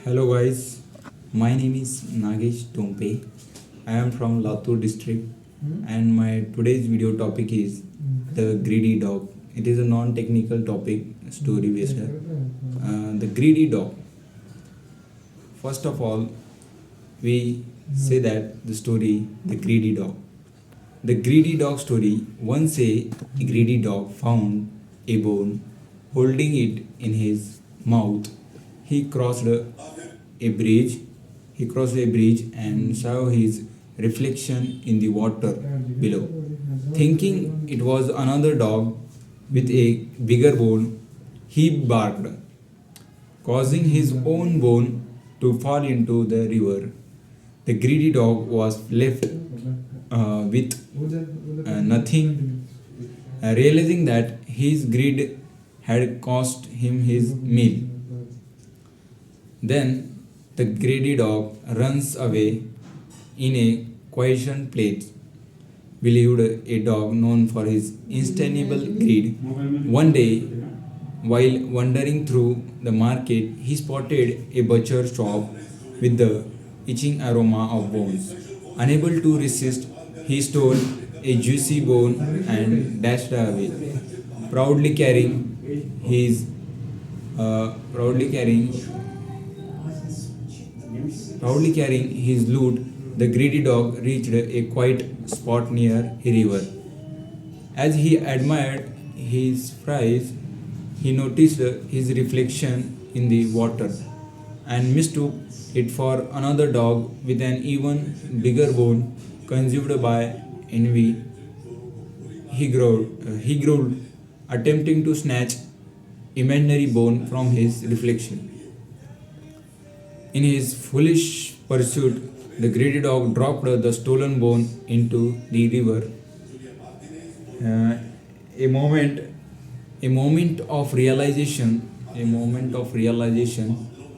Hello guys, my name is Nagesh Tompe. I am from Latur district and my today's video topic is the greedy dog. It is a non-technical topic, story based. The greedy dog. First of all, we say that the story, the greedy dog. The greedy dog story. Once a greedy dog found a bone, holding it in his mouth. He crossed a bridge. He crossed a bridge and saw his reflection in the water below. Thinking it was another dog with a bigger bone, he barked, causing his own bone to fall into the river. The greedy dog was left with nothing, realizing that his greed had cost him his meal. Then the greedy dog runs away in a quiescent place, believed a dog known for his insatiable greed. One day, while wandering through the market, he spotted a butcher shop with the itching aroma of bones. Unable to resist, he stole a juicy bone and dashed away, proudly carrying his proudly carrying Proudly carrying his loot, the greedy dog reached a quiet spot near a river. As he admired his prize, he noticed his reflection in the water and mistook it for another dog with an even bigger bone. Consumed by envy, he growled, attempting to snatch imaginary bone from his reflection. In his foolish pursuit, the greedy dog dropped the stolen bone into the river. Uh, a moment, a moment of realization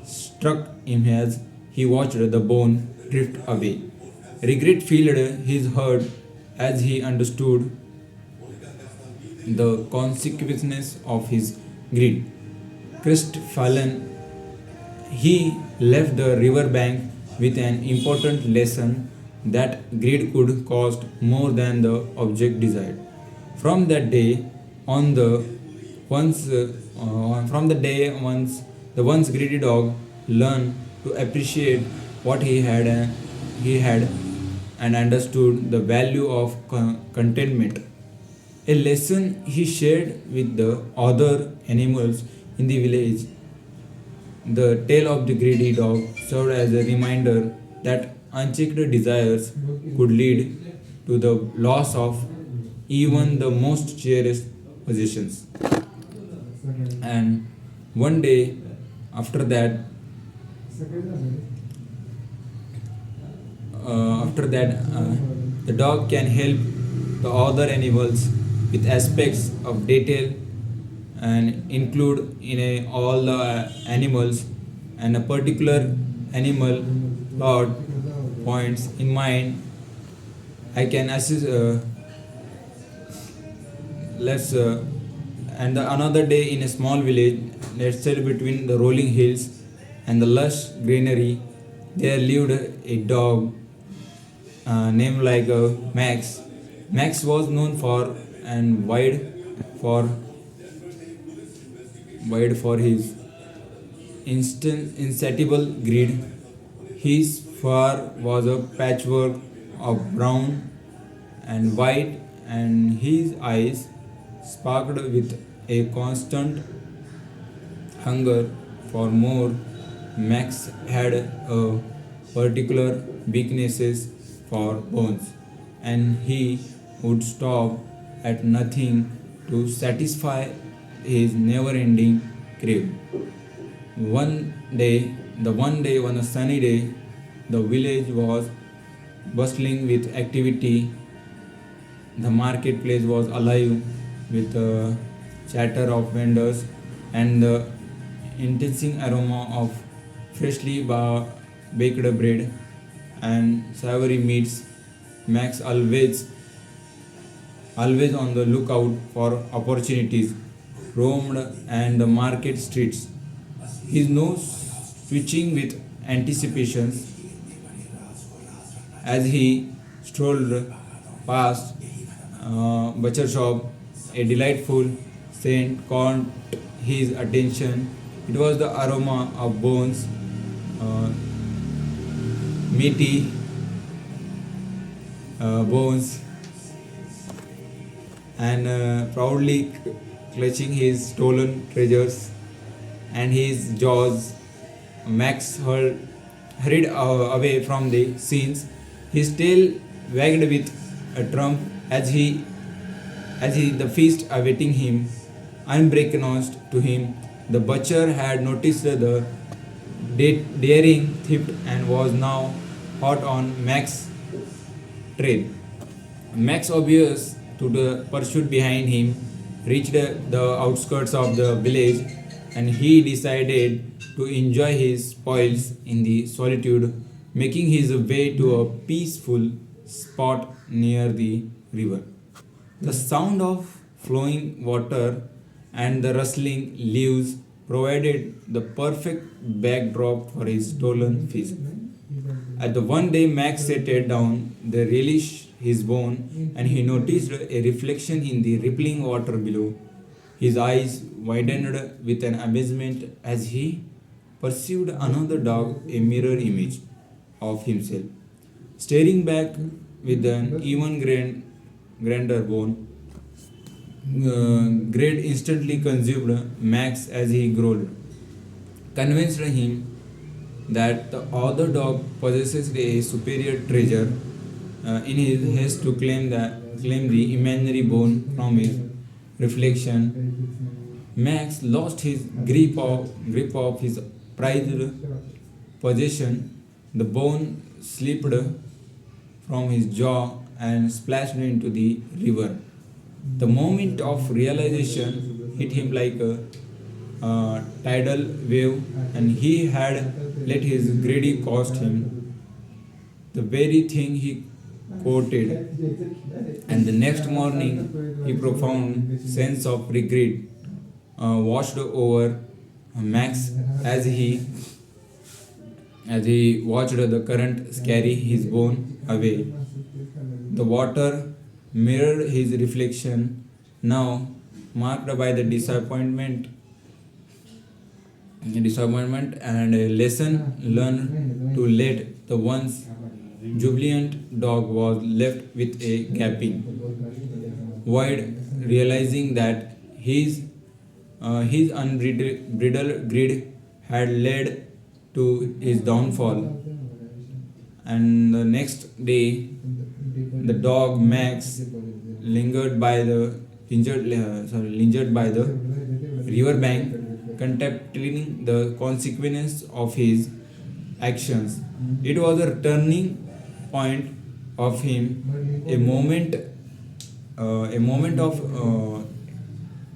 struck him as he watched the bone drift away. Regret filled his heart as he understood the consequences of his greed. Crestfallen, he left the river bank with an important lesson that greed could cost more than the object desired. From that day on, from the day once the once greedy dog learned to appreciate what he had and understood the value of contentment. A lesson he shared with the other animals in the village. The tale of the greedy dog served as a reminder that unchecked desires could lead to the loss of even the most cherished possessions. And one day after that, the dog can help the other animals with aspects of detail and include in all the animals and a particular animal plot points in mind. I can assist. Let's and the another day in a small village, let's say between the rolling hills and the lush greenery, there lived a dog named like Max. Max was known for and for wide for his insatiable greed. His fur was a patchwork of brown and white, and his eyes sparkled with a constant hunger for more. Max had a particular weaknesses for bones, and he would stop at nothing to satisfy his never-ending crave. One a sunny day, the village was bustling with activity. The marketplace was alive with the chatter of vendors and the enticing aroma of freshly baked bread and savory meats. Max always on the lookout for opportunities, roamed and the market streets. His nose switching with anticipations as he strolled past butcher shop. A delightful scent caught his attention. It was the aroma of bones, uh, meaty bones, and proudly clutching his stolen treasures and his jaws. Max hurried away from the scenes, his tail wagged with a trump as he the feast awaiting him. Unbeknownst to him, the butcher had noticed the daring thief and was now hot on Max's trail. Max, oblivious to the pursuit behind him, reached the outskirts of the village and he decided to enjoy his spoils in the solitude, making his way to a peaceful spot near the river. The sound of flowing water and the rustling leaves provided the perfect backdrop for his stolen feast. At the one day Max sat down, the relish his bone, and he noticed a reflection in the rippling water below. His eyes widened with an amazement as he perceived another dog, a mirror image of himself, staring back with an even grander bone. Greed instantly consumed Max as he growled, convinced him that the other dog possesses a superior treasure. In his haste to claim the imaginary bone from his reflection, Max lost his grip of his prized possession. The bone slipped from his jaw and splashed into the river. The moment of realization hit him like a tidal wave, and he had let his greedy cost him the very thing he courted. And the next morning, a profound sense of regret washed over Max as he watched the current carry his bone away. The water mirrored his reflection, now marked by the disappointment and a lesson learned to let the once jubilant dog was left with a gaping void, realizing that his unbridled greed had led to his downfall. And the next day, the dog Max lingered by the riverbank, contemplating the consequences of his actions. It was a turning point of him, a moment of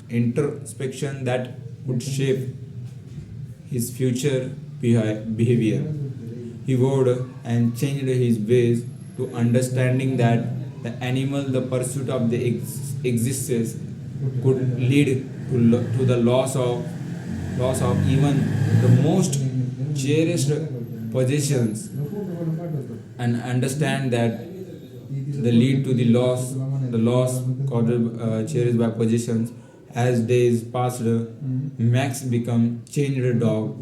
introspection that would shape his future behavior. He vowed and changed his ways to understanding that the animal, the pursuit of the existence, could lead to the loss of even the most cherished possessions, and understand that the lead to the loss caused cherished by possessions. As days passed, Max became changed dog,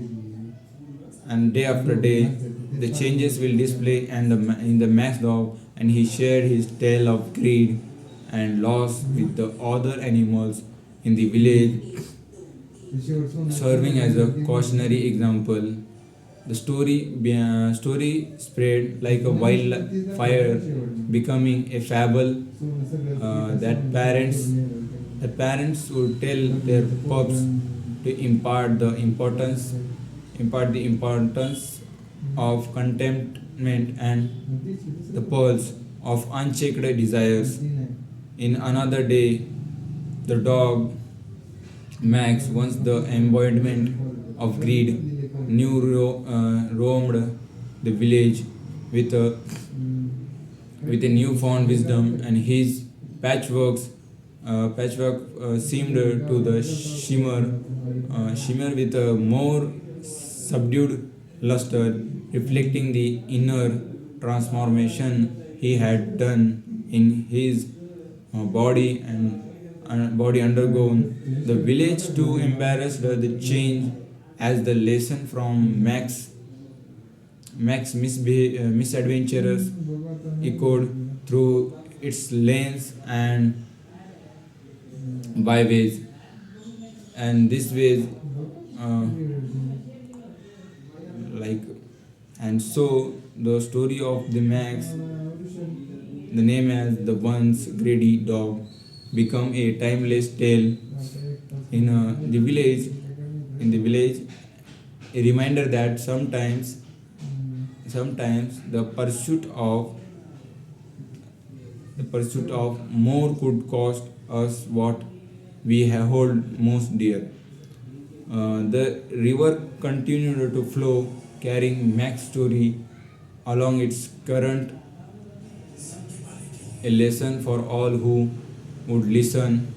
and day after day the changes will display and in the Max dog, and he shared his tale of greed and loss with the other animals in the village, serving as a cautionary example. The story spread like a wildfire, becoming a fable that parents would tell their pups to impart the importance of contentment and the pearls of unchecked desires. In another day, the dog Max, once the embodiment of greed, roamed the village with a newfound wisdom, and his patchwork seemed to the shimmer with a more subdued luster, reflecting the inner transformation he had done in his body and body undergone. The village too embarrassed the change as the lesson from Max misadventures echoed through its lanes and byways, and this ways uh, like and so the story of the Max, the name as the once greedy dog, become a timeless tale in the village. In the village, a reminder that sometimes the pursuit of more could cost us what we hold most dear. The river continued to flow, carrying Mac's story along its current, a lesson for all would listen,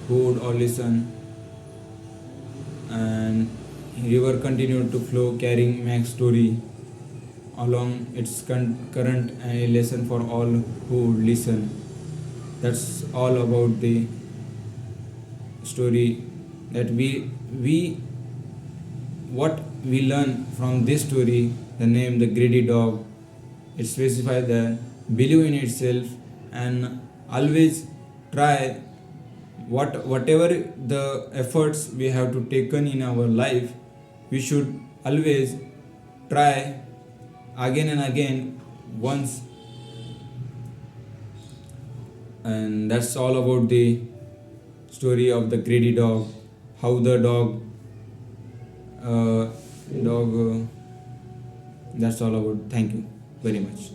who would all listen. And river continued to flow, carrying Mac's story along its current, and a lesson for all who would listen. That's all about the story that we what we learn from this story. The name, the greedy dog, it specifies that believe in itself and always try whatever the efforts we have to taken in our life, we should always try again and again once. And that's all about the story of the greedy dog, how the dog that's all about. Thank you very much.